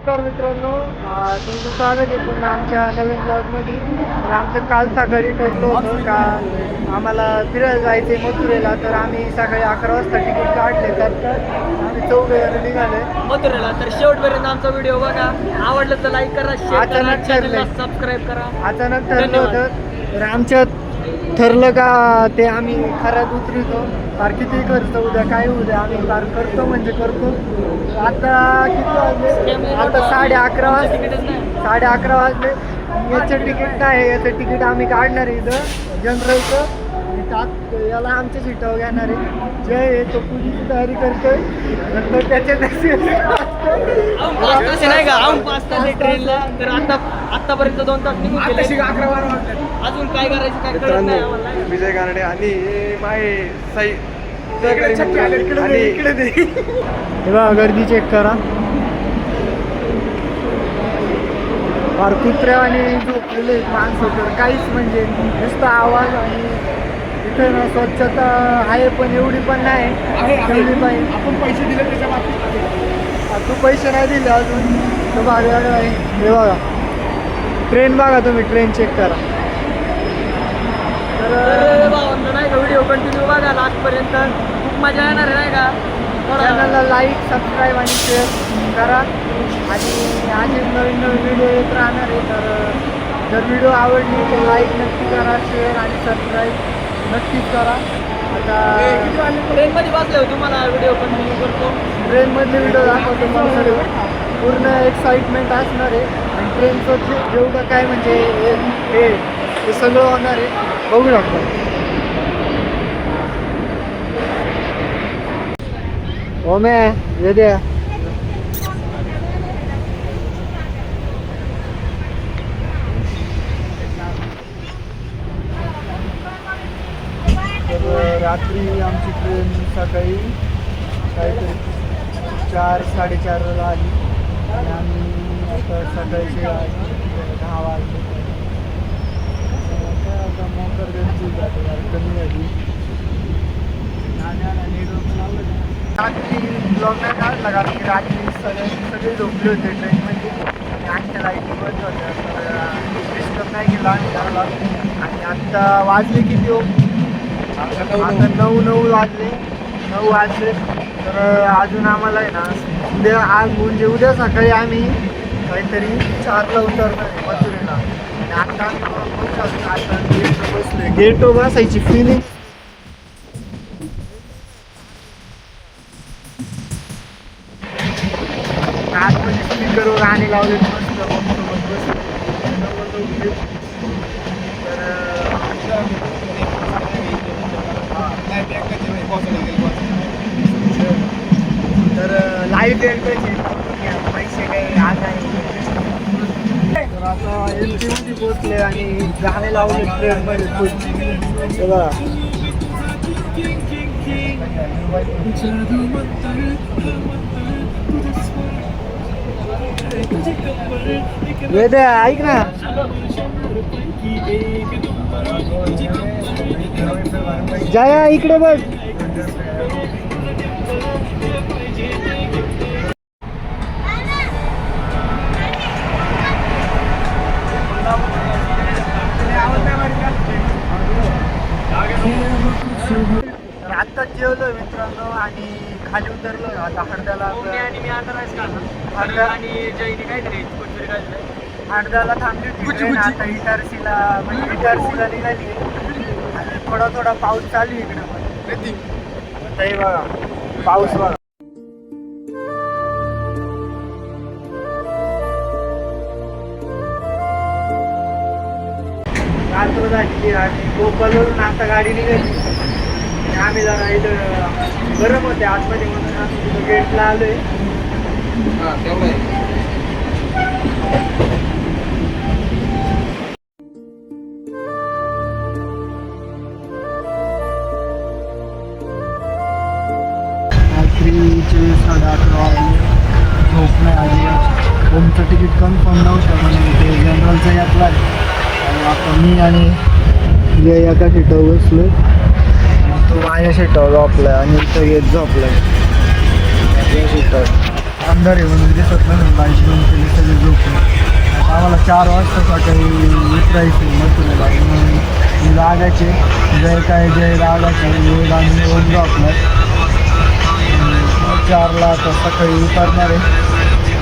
नमस्कार मित्रांनो, तुमचं स्वागत आहे पुन्हा आमच्या नवीन ब्लॉगमध्ये. तर आमचं काल सकाळी ठरलं होतं का आम्हाला फिरायला जायचं आहे मथुरेला. तर आम्ही सकाळी 11 वाजता तिकीट काढले. तर आम्ही 14 निघाले मथुरेला. तर शेवटपर्यंत आमचा व्हिडिओ बघा, आवडलं तर लाईक करा, शेअर करा, अचानक चॅनलला ठरलंय. सबस्क्राईब करा. अचानक ठरलं धन्यवाद. होतं. तर आमच्यात ठरलं का ते आम्ही खऱ्यात उतरतो. फार किती खर्च उद्या काय उद्या आम्ही फार करतो म्हणजे करतो. आता किती वाजले? आता 11:30 वाजले. तिकीटच नाही. 11:30 वाजले. याचं तिकीट नाही, याचं तिकीट आम्ही काढणार आहे इथं जनरलचं. त्यात याला आमच्या सीटावर घेणार आहे. जय आहे तो पुलीची तयारी करतोय. नंतर त्याच्या अहो, 5 तास आहे नाही का? अहो, 5 तास आहे ट्रेनला. तर आतापर्यंत 2 तास निघून गेले. अजून काय करायचं काय कळत नाही आम्हाला. विजय गारडे आणि माय साई इकडे दे. हे बघा गर्दी चेक करा. फार कुत्र्या आणि झोपलेले माणसं तर काहीच म्हणजे नुसता आवाज. आणि इथे ना स्वच्छता आहे पण एवढी पण नाही ठेवली पाहिजे. आपण पैसे दिले त्याच्या बाबतीत तू पैसे नाही दिले अजून तो भाडं आहे. हे बघा ट्रेन बघा, तुम्ही ट्रेन चेक करा. तर भावांनो नाही का, व्हिडिओ कंटिन्यू बघा लास्टपर्यंत, खूप मजा येणार आहे नाही का. चॅनलला लाईक, सबस्क्राईब आणि शेअर करा. आणि असे नवीन नवीन व्हिडिओ येत राहणार आहे. तर जर व्हिडिओ आवडली तर लाईक नक्की करा, शेअर आणि सबस्क्राईब नक्कीच करा. आता ट्रेनमध्ये बसल्यावर तुम्हाला व्हिडिओ कंटिन्यू करतो. ट्रेनमधले व्हिडिओ दाखवतो मला सर्व. पूर्ण एक्साइटमेंट असणार आहे. आणि ट्रेनचं जेवढं काय म्हणजे हे सगळं होणार आहे, बघू शकतो. हो मे ये द्या. तर रात्री आमची ट्रेन सकाळी काहीतरी 4-4:30 आली. आणि आम्ही आता सकाळचे 10 वाजले. आता मोकर त्यांची कमी झाली. रात्री ब्लॉग नाही काढला कारण की रात्री सगळे झोपले होते ट्रेनमध्ये. आणि आजच्या लाईटी बंद होत्या. डिस्टर्ब नाही केला आणि त्याला. आणि आत्ता वाजले किती हो? आता 9 वाजले. तर अजून आम्हाला आहे ना उद्या म्हणजे उद्या सकाळी आम्ही काहीतरी 4ला उतरणार आहे मथुरेला. आणि आता आम्ही गेटवर बसलोय. गेटवर बसायची फिलिंग आतमध्ये स्पीकरवर गाणे लावले मस्त तर लाईव्ह पैसे काही आज आहे. तर आता एल मध्ये पोचले आणि गाणे लावले ट्रेनमध्ये खूप. बघा वेद ऐक ना. जया इकडे बघ. तर आत्ताच जेवलो मित्रांनो आणि खाली उतरलो. आता हडद्याला आणि मी आता राईस काढला. हडदा आणि जयनी काहीतरी कुठतरी काढलं. हडद्याला थांबली होती ट्रेन. आता इटारसीला म्हणजे इटारसीला निघाली. आणि थोडा पाऊस चालू इकडे पण. आता हे बघा पाऊस बघा. रात्र झाली आणि गोपालवरून आता गाडी निघाली. आणि आम्ही जरा इथं गरम होते आतमध्ये म्हणून आम्ही तिथं गेटला आलोय. रात्रीचे 11:30 वाजले. झोप नाही आली. होमचं तिकीट कन्फर्म नव्हतं म्हणजे ते जनरलचं यातला आहे. आणि आता मी आणि जे एका सीटावर बसलोय. तो माझ्या सीटावर झोपलाय आणि इथं येत झोपलाय या सीटावर. अंधार आहे म्हणून दिसत नाही, लाईट बंद केली, सगळे झोपले. आता आम्हाला 4 वाजता सकाळी उतरायचं मथुरेला, म्हणून लागायचे जय लागायचे वेळ आणि ओढलो आपला. 4ला आता सकाळी उतरणार आहे.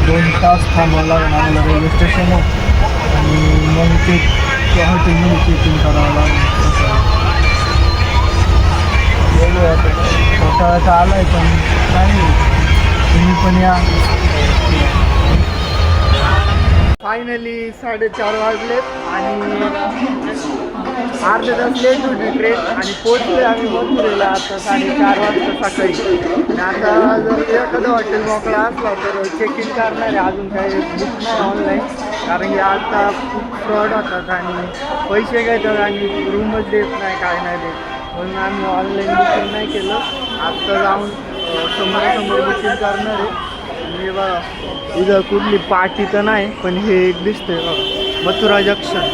2 तास थांबावं लागेल आम्हाला रेल्वे स्टेशनवर आणि मग ते हॉटेलमध्ये चेकिंग करावं लागेल. गेलो आता पावसाळ्याचा आला आहे पण नाही, तुम्ही पण या. फायनली 4:30 वाजलेत आणि अर्धा तास लेट होती ट्रेन आणि पोचले आम्ही मथुरेला आता 4:30 वाजता सकाळी. आणि आता जर एखादं हॉटेल मोकळा असला तर चेक इन करणार आहे. अजून काही बुक नाही ऑनलाईन, कारण की आता खूप फ्रॉड होतात आणि पैसे घेतात आणि रूमच देत नाही, काय नाही देत, म्हणून आम्ही ऑनलाईन बुकिंग नाही केलं. आत्ता जाऊन समोरासमोर बुकिंग करणार आहे. आणि बघा इथं कुठली पार्टी तर नाही, पण हे एक दिसतंय बघा, मथुरा जंक्शन.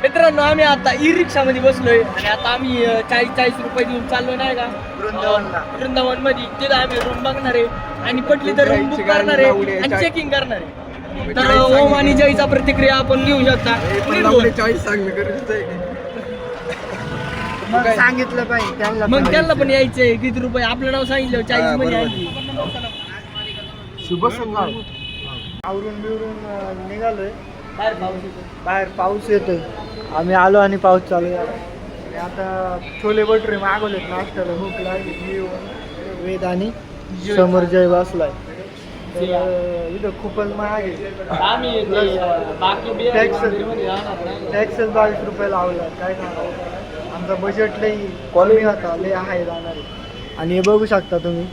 मित्रांनो आम्ही आता ई रिक्षामध्ये बसलोय आणि आता आम्ही 40 रुपये देऊन चाललो नाही का वृंदावन मध्ये. तिथं आम्ही रूम बघणार आहे आणि पटली तर रूम बुक करणार आहे आणि चेकिंग करणार आहे. तर ओम आणि जयचा प्रतिक्रिया आपण घेऊ शकता. मग सांगितलं पाहिजे त्यांना, मग त्यांना पण यायचंय. किती रुपये आपलं नाव सांगितलं 40 मध्ये यायची. शुभ संघाल. आवरून बिवरून निघालोय. बाहेर पाऊस येतोय. आम्ही आलो आणि पाऊस चालू झाला. आणि आता छोले भटुरे मागवलेत नाश्त्याला, भूक लागली. वेद आणि समोर जय बसलाय. इथं खूपच महाग आहे. टॅक्स 22 रुपये लावला. काय सांगा, आमचा बजेट लई कमी होता, लई आहे जाणार. आणि हे बघू शकता तुम्ही,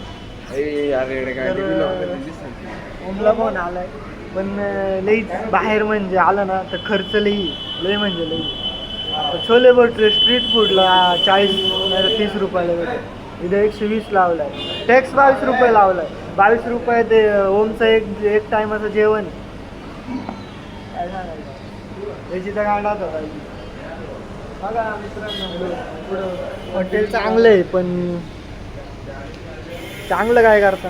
ओमला फोन आलाय, पण लई बाहेर म्हणजे आलं ना तर खर्च लई म्हणजे लई. छोले भटुरे स्ट्रीट फूडला 40 नाही 30 रुपयाला भेटते. इथं 120 लावलाय. टॅक्स 22 रुपये लावलाय. 22 रुपये ते ओमचं एक टायमाचं जेवण. काय सांगायचं, याची तर गांडाच होता. बघा मित्रांनो, पुढं हॉटेल चांगलं आहे, पण चांगलं काय करता,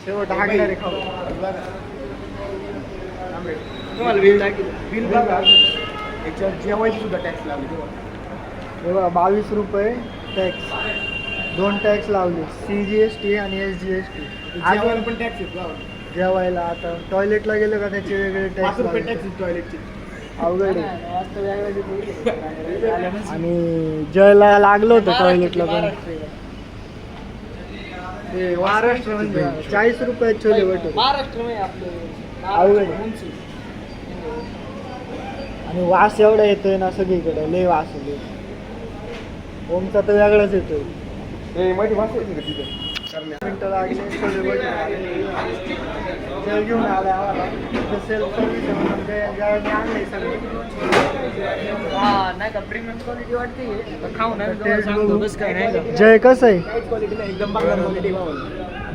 शेवट हागणारे खाऊ. तुम्हाला बिल टाकी बिल बघा, याच्यावर जेवायची सुद्धा टॅक्स लावली. बघा 22 रुपये टॅक्स, 2 टॅक्स लावले, CGST आणि SGST. जेवायला पण टॅक्स जेवायला. आता टॉयलेटला गेलं का त्याचे वेगळे टॅक्स टॉयलेटचे. अवघड आहे. आणि जयला लागलं होतं टॉयलेटला पण. महाराष्ट्र म्हणजे 40 रुपये छोले भटुरे. महाराष्ट्र आपलं अवघड आहे. आणि वास एवढा येतोय ना सगळीकडे, लय वास येतोय. ओमचा तर वेगळाच येतोय. मिनटं लागले छोले भटुरे जय घेऊन आलाय आम्हाला. सेल्फ सर्व्हिस आणलंय सगळं. हा नाही का, प्रीमियम क्वालिटी वाटते. खाऊ नाही बस काय नाही का. जय कसं आहे, एकदम क्वालिटी.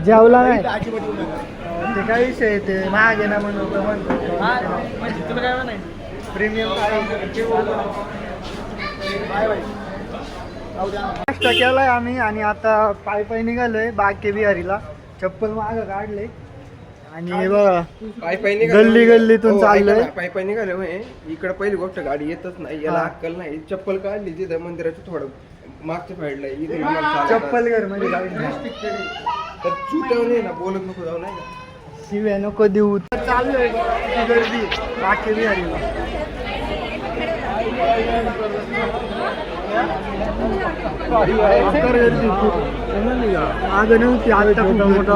जेवला नाही ते काय विषय आहे, ते महाग आहे ना म्हणून म्हणतो. म्हणजे तुला काय नाही प्रीमियम नाश्ता केलाय आम्ही आणि आता पायी निघालोय बाके बिहारीला. चप्पल मागं काढले आणि हे बघा गल्लीतून चाललोय. पायी निघाले होय. इकडे पहिली गोष्ट गाडी येतच नाही, याला अक्कल नाही. चप्पल काढली तिथं मंदिराचं थोडं मागच्या साईडला चप्पल घर मध्ये तर चुटवणे ना, बोलत नको जाऊ नाही का. शिव्या नको देऊ. चालू आहे गर्दी बाके बिहारीला. गर्दी खूप आग नव्हती, आता मोठा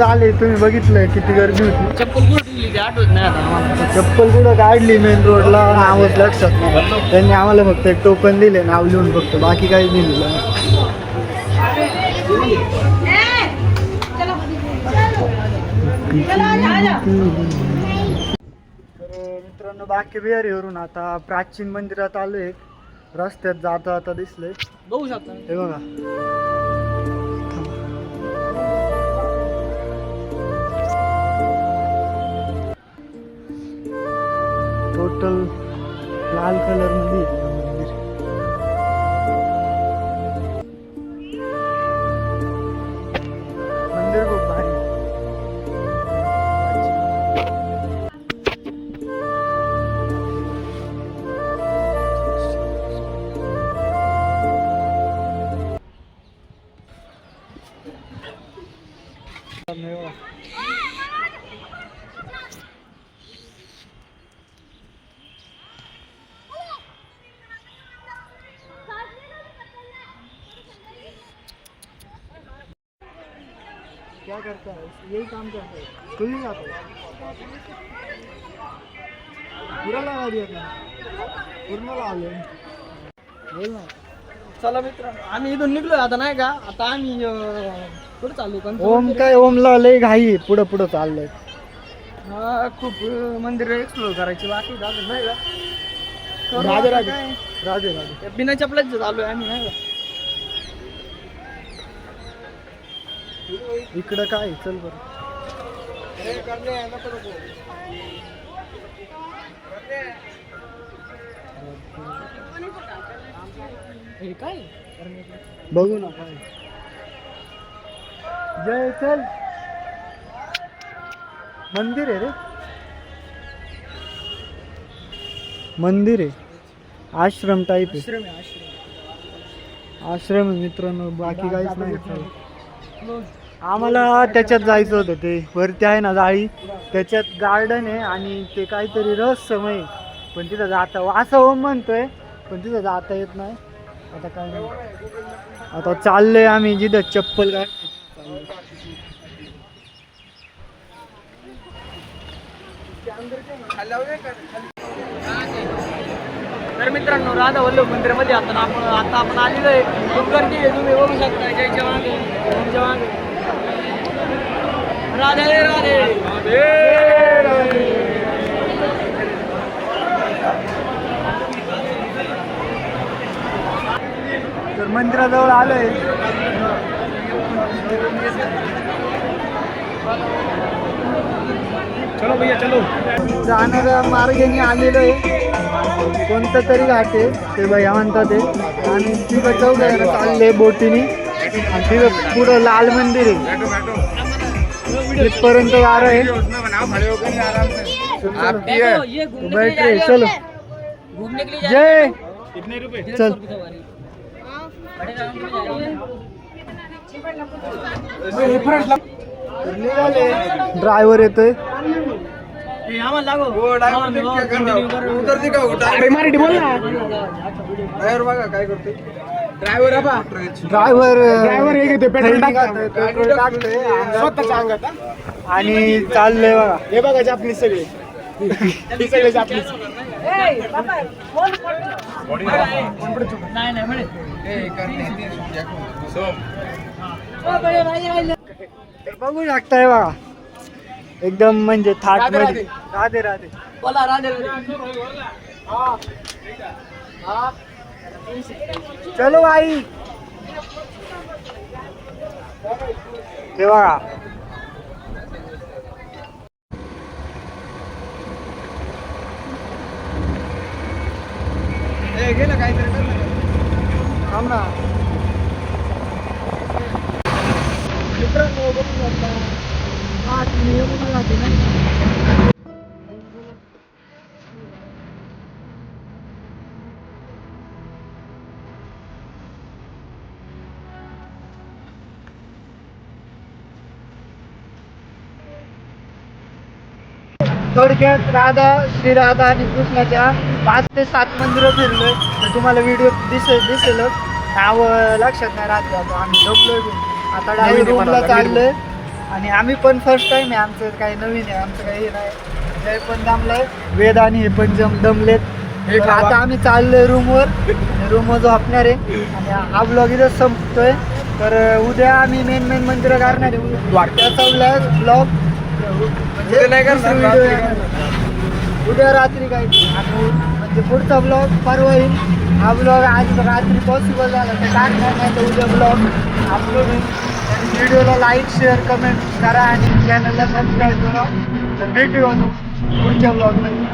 आले तुम्ही बघितलंय किती गर्दी होती. चप्पल कुठे ठेवली ते आठवत नाही आता आम्हाला. चप्पल कुठं काढली मेन रोडला, नावच लक्षात नाही. त्यांनी आम्हाला फक्त एक टोकन दिले, नाव लिहून फक्त, बाकी काहीच दिलेलं नाही. तर मित्रांनो बाकी बिहारीवरून आता प्राचीन मंदिरात आलोय. रस्त्यात जाता आता दिसले, बघू शकता. हे बघा. टोटल लाल कलर मध्ये आहे मंदिर. मंदिर खूप भारी. क्या करता है? यही काम करता है. खुल नहीं जाता पूरा लगा दिया था, पूर्ण लावले. बोल ना. चला मित्रांनो आम्ही इथून निघलोय आता नाही का. आता आम्ही कुठं चालू ओम काय ओमला लय घाई, पुढं पुढं चाललंय. खूप मंदिर एक्सप्लोर करायची बाकी अजून नाही का. राधे राधे. काय? राधे राधे. बिना चपलाच चालू आहे आम्ही नाही का. इकडं काय चल बरं. हे काय बघू ना काय. जय चल. मंदिर आहे रे, मंदिर आहे. आश्रम टाईप आहे. आश्रम आहे आश्रम. आश्रम आहे मित्रांनो, बाकी काहीच नाही. आम्हाला त्याच्यात जायचं होतं, ते वरती आहे ना जाळी, त्याच्यात गार्डन आहे आणि ते काहीतरी रहस्यमय आहे. पण तिथं जाता असं ओम म्हणतोय, पण तिथं जाता येत नाही. आता काय नाही. आता चाललंय आम्ही जिथं चप्पल काय. तर मित्रांनो राधा वल्लभ मंदिरामध्ये आता आपण आलेलो आहे. खूप गर्दी आहे, तुम्ही बघू शकता. जय जवान ओम जवान राधे राधे राधे. तर मंदिराजवळ आलोय. चलो भैया चलो. जाणाऱ्या मार्गाने आलेलो आहे. कोणतं तरी घाट आहे ते भैया म्हणतात ते. आणि तिथं चौघायला चालले बोटीने. आणि तिथं पुढं लाल मंदिर आहे, तिथपर्यंत गार आहे. देखो, ये घूमने के लिए बैठ रहे, जा चलो. रहे हैं। घूमने के लिए जा रहे जय हैं। कितने रुपए? चल. निघाले. ड्रायव्हर येतोय. मराठी बोल ना. ड्रायव्हर बघा काय करतोय. ड्रायव्हर पेट्रोल टाकतोय स्वतःच्या अंगात आणि चाललंय बघा. हे बघा जापनीस सगळे. हे सगळे जापनीस. नाही म्हणे. बघू शकताय बघा, एकदम म्हणजे थाट राधे मध्ये. राधे राधे. बोला राधे राधे. चलो आई. हे बघा गेलं काहीतरी थांब ना. मित्रांनो बघू शकता, आत नियम राहते ना. थोडक्यात श्री राधा आणि कृष्णाच्या 5 ते 7 मंदिरं फिरलोय. तर तुम्हाला व्हिडिओ दिसेलच. नाव लक्षात नाही राहत. आता आम्ही झोपलोय. आता डायरेक्ट रूमला चाललोय. आणि आम्ही पण फर्स्ट टाइम आहे, आमचं काही नवीन आहे, आमचं काही हे नाही. जय पण जमलंय, वेद आणि हे पण दमलेत. हे तर खावा. आता आम्ही चाललोय रूमवर झोपणार आहे आणि हा ब्लॉग इथं संपतोय. तर उद्या आम्ही मेन मंदिरं करणार आहे. त्याचा ब्लॉग उद्या नाही करणार, व्हिडिओ रात्री येणार. उद्या रात्री काय आणि म्हणजे पुढचा ब्लॉग परवा येईल. हा ब्लॉग आज रात्री पॉसिबल झाला तर टाकणार नाही तर उद्या ब्लॉग अपलोड होईल. व्हिडिओला लाईक शेअर कमेंट करा आणि चॅनलला सबस्क्राईब करा. तर भेटूया पुढच्या ब्लॉगमध्ये.